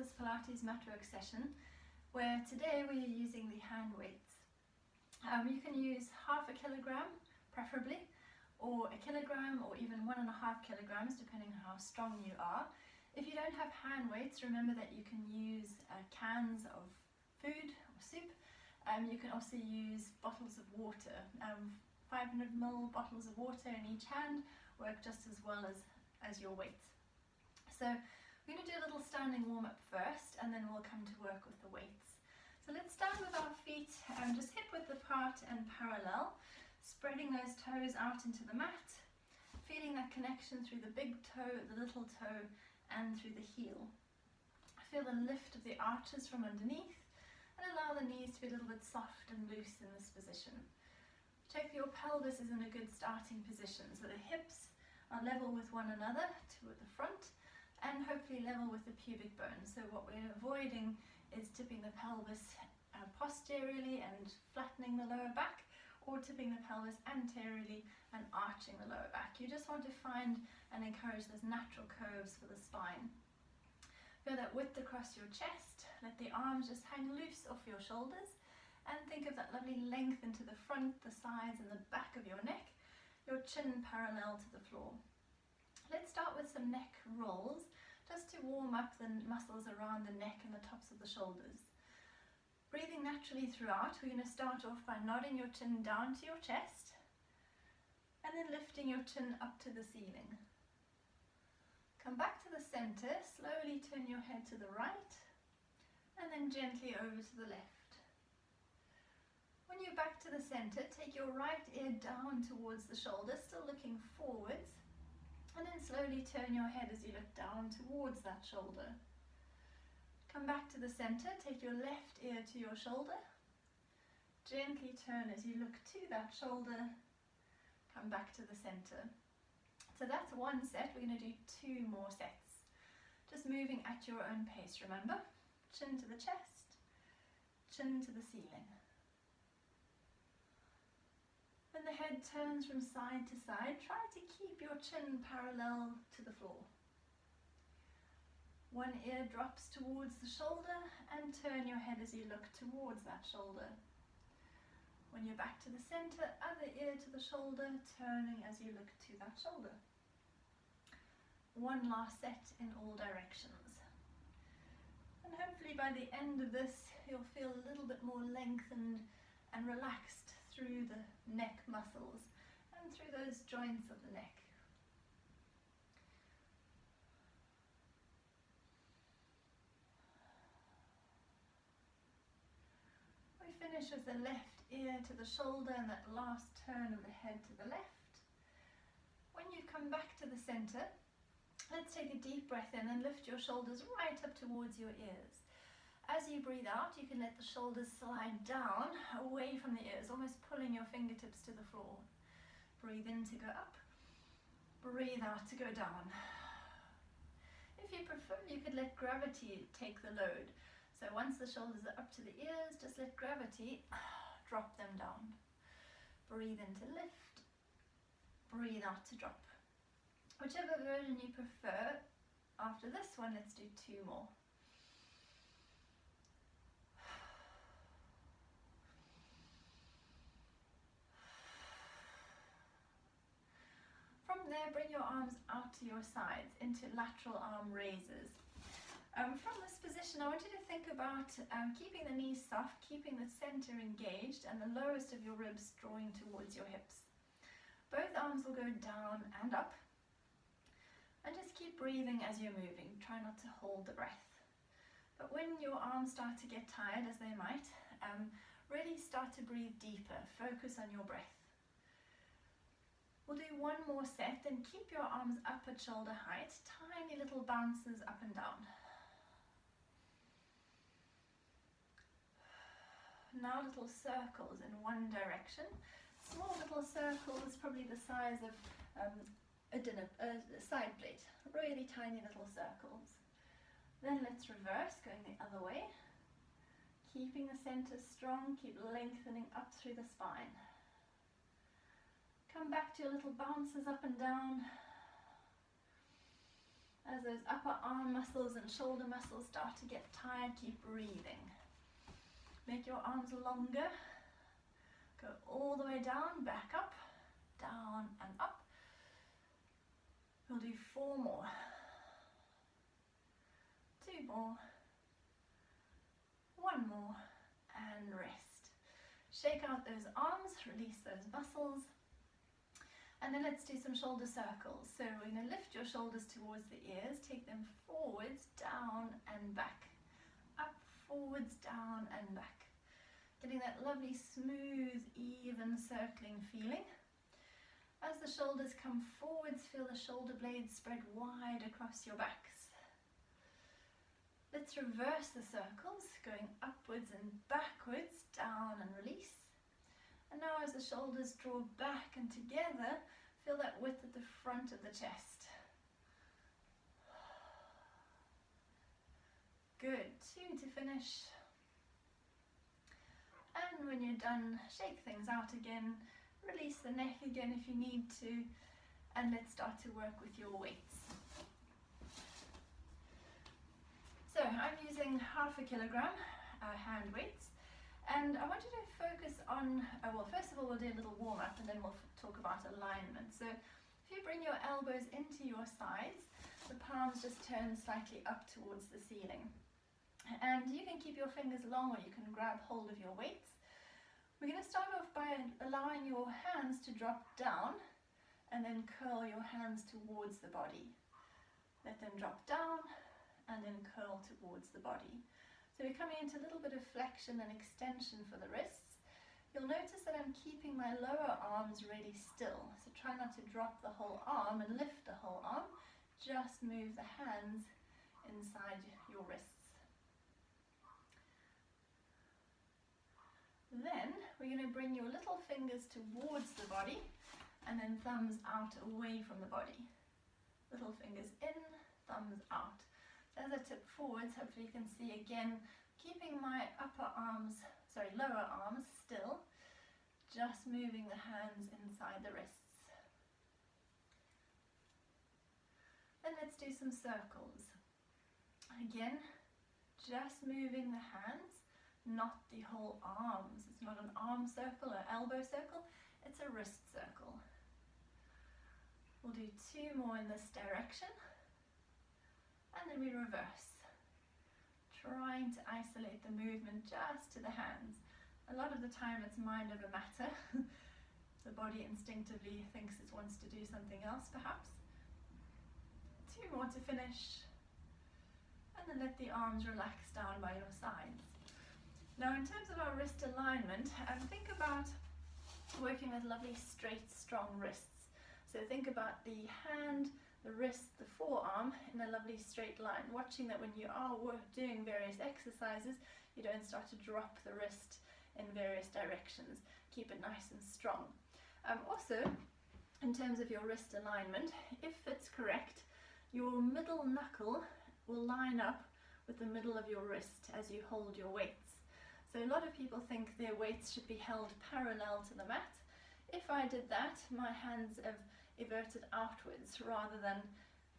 this Pilates Matwork session where today we are using the hand weights. You can use 1/2 kilogram preferably, or 1 kilogram, or even 1.5 kilograms depending on how strong you are. If you don't have hand weights, remember that you can use cans of food or soup. You can also use bottles of water. 500 ml bottles of water in each hand work just as well as your weights. So we're going to do a little standing warm up first, and then we'll come to work with the weights. So let's stand with our feet just hip width apart and parallel, spreading those toes out into the mat, feeling that connection through the big toe, the little toe, and through the heel. Feel the lift of the arches from underneath, and allow the knees to be a little bit soft and loose in this position. Check your pelvis is in a good starting position, so the hips are level with one another toward the front, and hopefully level with the pubic bone. So what we're avoiding is tipping the pelvis posteriorly and flattening the lower back, or tipping the pelvis anteriorly and arching the lower back. You just want to find and encourage those natural curves for the spine. Feel that width across your chest, let the arms just hang loose off your shoulders, and think of that lovely length into the front, the sides and the back of your neck, your chin parallel to the floor. Let's start with some neck rolls, just to warm up the muscles around the neck and the tops of the shoulders. Breathing naturally throughout, we're going to start off by nodding your chin down to your chest, and then lifting your chin up to the ceiling. Come back to the center, slowly turn your head to the right, and then gently over to the left. When you're back to the center, take your right ear down towards the shoulder, still looking forwards, and then slowly turn your head as you look down towards that shoulder. Come back to the center, take your left ear to your shoulder, gently turn as you look to that shoulder, come back to the center. So that's one set. We're going to do 2 more sets. Just moving at your own pace, remember? Chin to the chest, chin to the ceiling. When the head turns from side to side, try to keep your chin parallel to the floor. One ear drops towards the shoulder, and turn your head as you look towards that shoulder. When you're back to the center, other ear to the shoulder, turning as you look to that shoulder. One last set in all directions. And hopefully by the end of this, you'll feel a little bit more lengthened and relaxed through the neck muscles and through those joints of the neck. We finish with the left ear to the shoulder and that last turn of the head to the left. When you come back to the center, let's take a deep breath in and lift your shoulders right up towards your ears. As you breathe out, you can let the shoulders slide down away from the ears, almost pulling your fingertips to the floor. Breathe in to go up, breathe out to go down. If you prefer, you could let gravity take the load. So once the shoulders are up to the ears, just let gravity drop them down. Breathe in to lift, breathe out to drop. Whichever version you prefer. After this one, let's do 2 more. From there, bring your arms out to your sides into lateral arm raises. From this position, I want you to think about keeping the knees soft, keeping the center engaged, and the lowest of your ribs drawing towards your hips. Both arms will go down and up. And just keep breathing as you're moving. Try not to hold the breath. But when your arms start to get tired, as they might, really start to breathe deeper. Focus on your breath. We'll do 1 more set, then keep your arms up at shoulder height. Tiny little bounces up and down. Now little circles in one direction. Small little circles, probably the size of a side plate. Really tiny little circles. Then let's reverse, going the other way. Keeping the center strong, keep lengthening up through the spine. Come back to your little bounces up and down. As As those upper arm muscles and shoulder muscles start to get tired, keep breathing. Make your arms longer. Go all the way down, back up, down and up. We'll do 4 more. 2 more. 1 more. And rest. Shake out those arms, release those muscles. And then let's do some shoulder circles. So we're going to lift your shoulders towards the ears, take them forwards, down and back. Up, forwards, down and back. Getting that lovely, smooth, even circling feeling. As the shoulders come forwards, feel the shoulder blades spread wide across your backs. Let's reverse the circles, going upwards and backwards, down and release. And now as the shoulders draw back and together, feel that width at the front of the chest. Good, 2 to finish. And when you're done, shake things out again, release the neck again if you need to, and let's start to work with your weights. So I'm using 1/2 kilogram hand weights. And I want you to focus on, well, first of all, we'll do a little warm-up and then we'll talk about alignment. So if you bring your elbows into your sides, the palms just turn slightly up towards the ceiling. And you can keep your fingers long or you can grab hold of your weights. We're going to start off by allowing your hands to drop down and then curl your hands towards the body. Let them drop down and then curl towards the body. So we're coming into a little bit of flexion and extension for the wrists. You'll notice that I'm keeping my lower arms really still. So try not to drop the whole arm and lift the whole arm. Just move the hands inside your wrists. Then we're going to bring your little fingers towards the body and then thumbs out away from the body. Little fingers in, thumbs out. As I tip forwards, hopefully you can see again, keeping my lower arms still, just moving the hands inside the wrists. Then let's do some circles. Again, just moving the hands, not the whole arms. It's not an arm circle or elbow circle, it's a wrist circle. We'll do 2 more in this direction. And then we reverse, trying to isolate the movement just to the hands. A lot of the time it's mind over matter. The body instinctively thinks it wants to do something else perhaps. 2 more to finish. And then let the arms relax down by your sides. Now in terms of our wrist alignment, think about working with lovely straight, strong wrists. So think about the hand, the wrist, the forearm in a lovely straight line, watching that when you are doing various exercises, you don't start to drop the wrist in various directions. Keep it nice and strong. Also, in terms of your wrist alignment, if it's correct, your middle knuckle will line up with the middle of your wrist as you hold your weights. So a lot of people think their weights should be held parallel to the mat. If I did that, my hands have everted outwards rather than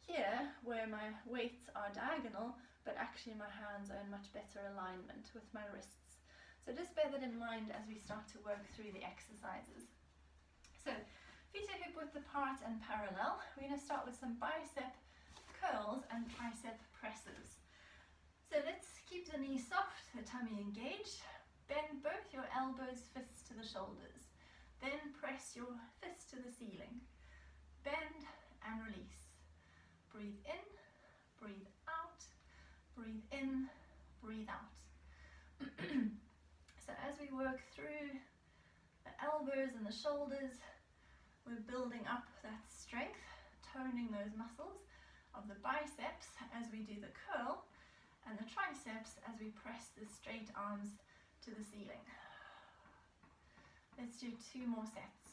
here where my weights are diagonal, but actually my hands are in much better alignment with my wrists. So just bear that in mind as we start to work through the exercises. So feet are hip width apart and parallel. We're going to start with some bicep curls and tricep presses. So let's keep the knees soft, the tummy engaged. Bend both your elbows, fists to the shoulders. Then press your fists to the ceiling. Bend and release. Breathe in, breathe out, breathe in, breathe out. So as we work through the elbows and the shoulders, we're building up that strength, toning those muscles of the biceps as we do the curl, and the triceps as we press the straight arms to the ceiling. Let's do 2 more sets.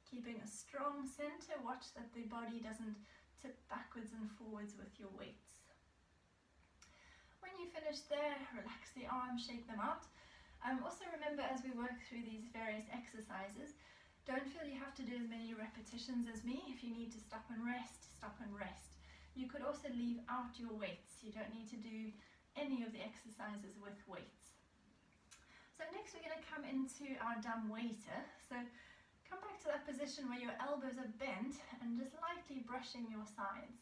Keeping a strong center, watch that the body doesn't tip backwards and forwards with your weights. When you finish there, relax the arms, shake them out. Also remember as we work through these various exercises, don't feel you have to do as many repetitions as me. If you need to stop and rest, stop and rest. You could also leave out your weights. You don't need to do any of the exercises with weights. So next we're going to come into our dumb waiter. So come back to that position where your elbows are bent and just lightly brushing your sides.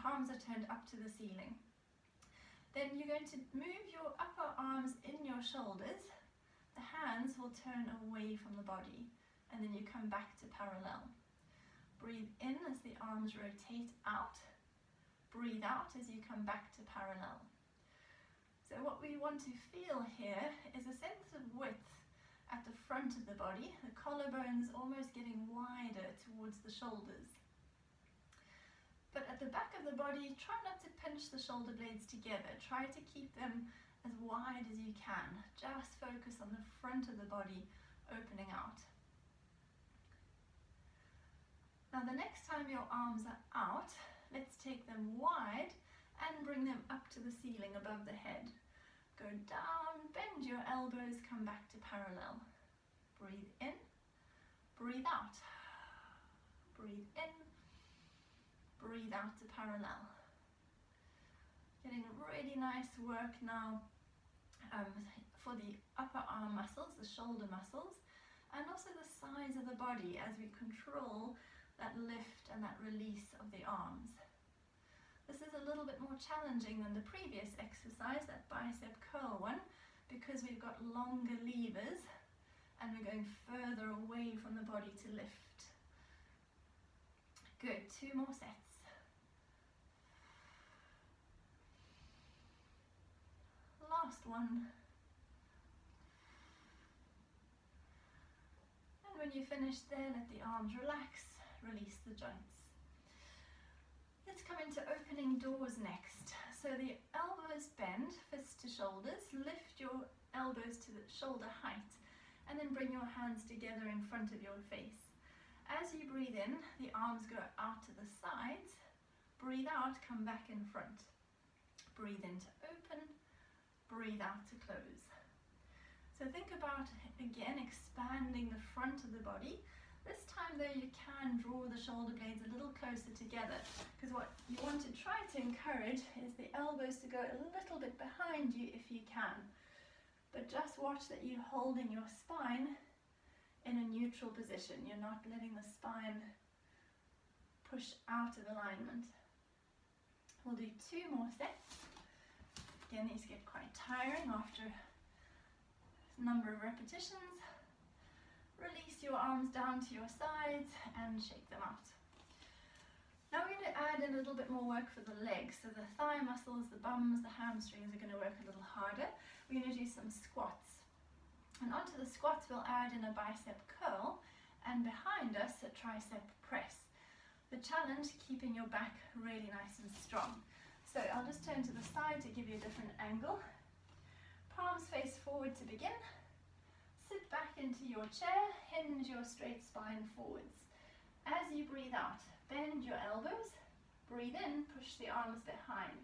Palms are turned up to the ceiling. Then you're going to move your upper arms in your shoulders. The hands will turn away from the body, and then you come back to parallel. Breathe in as the arms rotate out. Breathe out as you come back to parallel. So what we want to feel here is a sense of width at the front of the body, the collarbones almost getting wider towards the shoulders. But at the back of the body, try not to pinch the shoulder blades together. Try to keep them as wide as you can. Just focus on the front of the body opening out. Now the next time your arms are out, let's take them wide and bring them up to the ceiling above the head. Go down, bend your elbows, come back to parallel. Breathe in, breathe out. Breathe in, breathe out to parallel. Getting really nice work now for the upper arm muscles, the shoulder muscles, and also the sides of the body as we control that lift and that release of the arms. This is a little bit more challenging than the previous exercise, that bicep curl one, because we've got longer levers and we're going further away from the body to lift. Good, 2 more sets. Last one. And when you finish there, let the arms relax, release the joints. Let's come into opening doors next. So the elbows bend, fists to shoulders, lift your elbows to the shoulder height, and then bring your hands together in front of your face. As you breathe in, the arms go out to the sides. Breathe out, come back in front. Breathe in to open, breathe out to close. So think about, again, expanding the front of the body. This time though, you can draw the shoulder blades a little closer together, because what you want to try to encourage is the elbows to go a little bit behind you if you can. But just watch that you're holding your spine in a neutral position. You're not letting the spine push out of alignment. We'll do 2 more sets. Again, these get quite tiring after a number of repetitions. Release your arms down to your sides and shake them out. Now we're going to add in a little bit more work for the legs. So the thigh muscles, the bums, the hamstrings are going to work a little harder. We're going to do some squats. And onto the squats we'll add in a bicep curl, and behind us a tricep press. The challenge, keeping your back really nice and strong. So I'll just turn to the side to give you a different angle. Palms face forward to begin. Sit back into your chair, hinge your straight spine forwards. As you breathe out, bend your elbows. Breathe in, push the arms behind.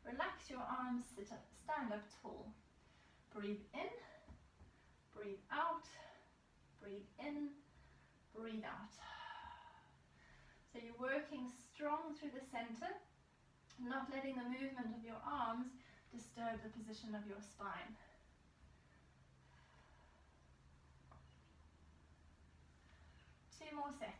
Relax your arms, sit up, stand up tall. Breathe in, breathe out, breathe in, breathe out. So you're working strong through the center, not letting the movement of your arms disturb the position of your spine. Two more sets.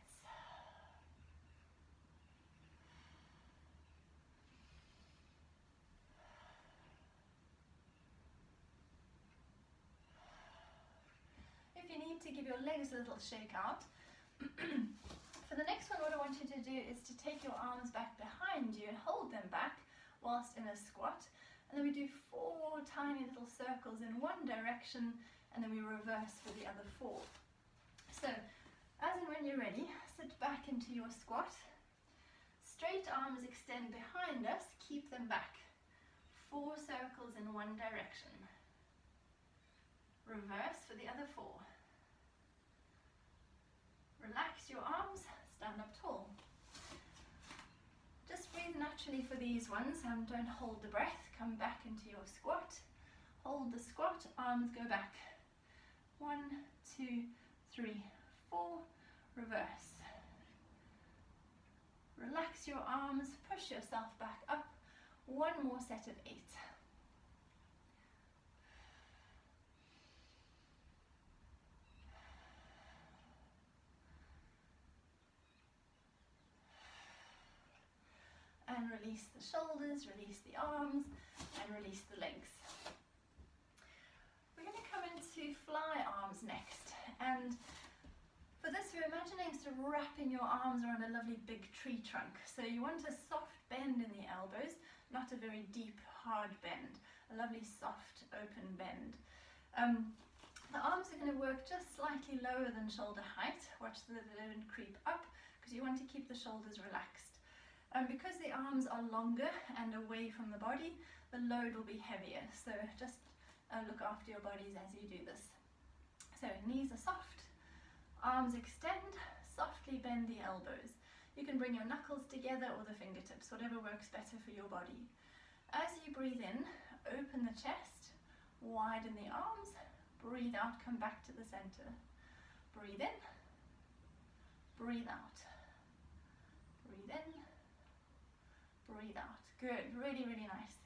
If you need to give your legs a little shake out, for the next one, what I want you to do is to take your arms back behind you and hold them back whilst in a squat. And then we do 4 tiny little circles in one direction, and then we reverse for the other 4. So, as and when you're ready, sit back into your squat. Straight arms extend behind us, keep them back. 4 circles in one direction. Reverse for the other 4. Relax your arms, stand up tall. Just breathe naturally for these ones, don't hold the breath. Come back into your squat. Hold the squat, arms go back. 1, 2, 3, 4, reverse. Relax your arms, push yourself back up. One more set of 8. And release the shoulders, release the arms, and release the legs. We're going to come into fly arms next. And for this, we're imagining sort of wrapping your arms around a lovely big tree trunk. So you want a soft bend in the elbows, not a very deep, hard bend. A lovely, soft, open bend. The arms are going to work just slightly lower than shoulder height. Watch that they don't creep up, because you want to keep the shoulders relaxed. Because the arms are longer and away from the body, the load will be heavier. So just look after your bodies as you do this. So knees are soft, arms extend, softly bend the elbows. You can bring your knuckles together or the fingertips, whatever works better for your body. As you breathe in, open the chest, widen the arms, breathe out, come back to the center. Breathe in, breathe out, breathe in, breathe out. Good, really, really nice.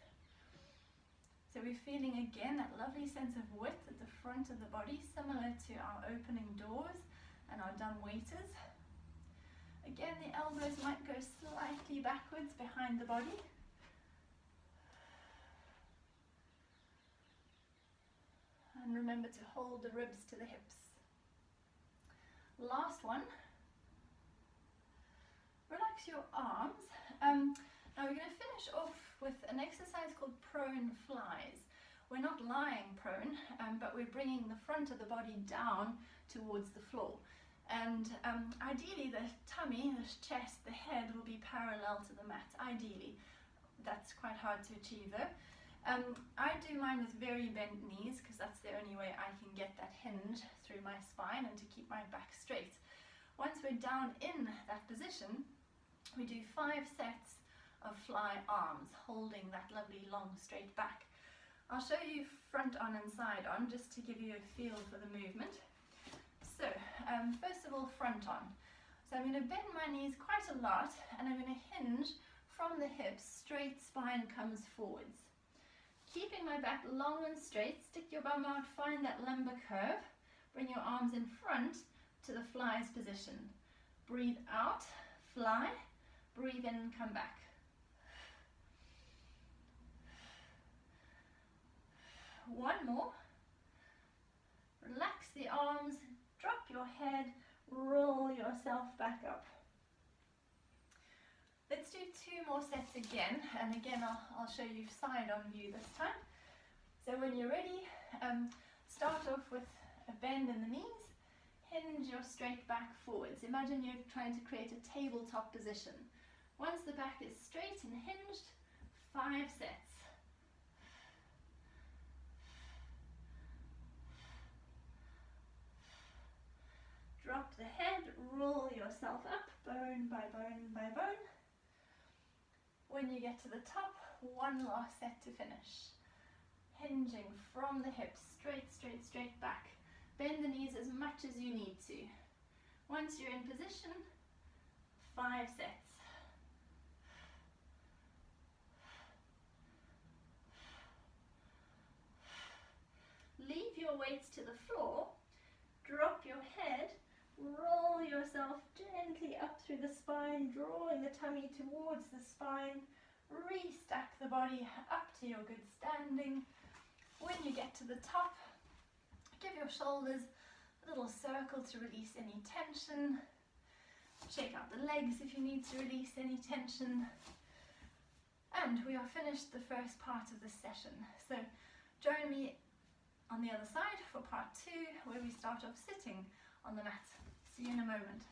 So we're feeling again that lovely sense of width at the front of the body, similar to our opening doors and our dumb waiters. Again, the elbows might go slightly backwards behind the body. And remember to hold the ribs to the hips. Last one. Relax your arms. Now we're going to finish off with an exercise called prone flies. We're not lying prone, but we're bringing the front of the body down towards the floor. And ideally the tummy, the chest, the head will be parallel to the mat. Ideally. That's quite hard to achieve though. I do mine with very bent knees, because that's the only way I can get that hinge through my spine and to keep my back straight. Once we're down in that position, we do 5 sets of fly arms, holding that lovely long straight back. I'll show you front on and side on, just to give you a feel for the movement. So first of all, front on. So I'm going to bend my knees quite a lot, and I'm going to hinge from the hips, straight spine comes forwards. Keeping my back long and straight, stick your bum out, find that lumbar curve, bring your arms in front to the fly's position. Breathe out, fly, breathe in, come back. One more. Relax the arms, drop your head, roll yourself back up. Let's do 2 more sets again, and again I'll show you side on view this time. So when you're ready, start off with a bend in the knees, hinge your straight back forwards. Imagine you're trying to create a tabletop position. Once the back is straight and hinged, 5 sets. Drop the head, roll yourself up, bone by bone by bone. When you get to the top, 1 last set to finish. Hinging from the hips, straight, straight, straight back. Bend the knees as much as you need to. Once you're in position, 5 sets. Leave your weights to the floor, drop your head, roll yourself gently up through the spine, drawing the tummy towards the spine. Restack the body up to your good standing. When you get to the top, give your shoulders a little circle to release any tension. Shake out the legs if you need to release any tension. And we are finished the first part of this session. So join me on the other side for part 2, where we start off sitting on the mat. See you in a moment.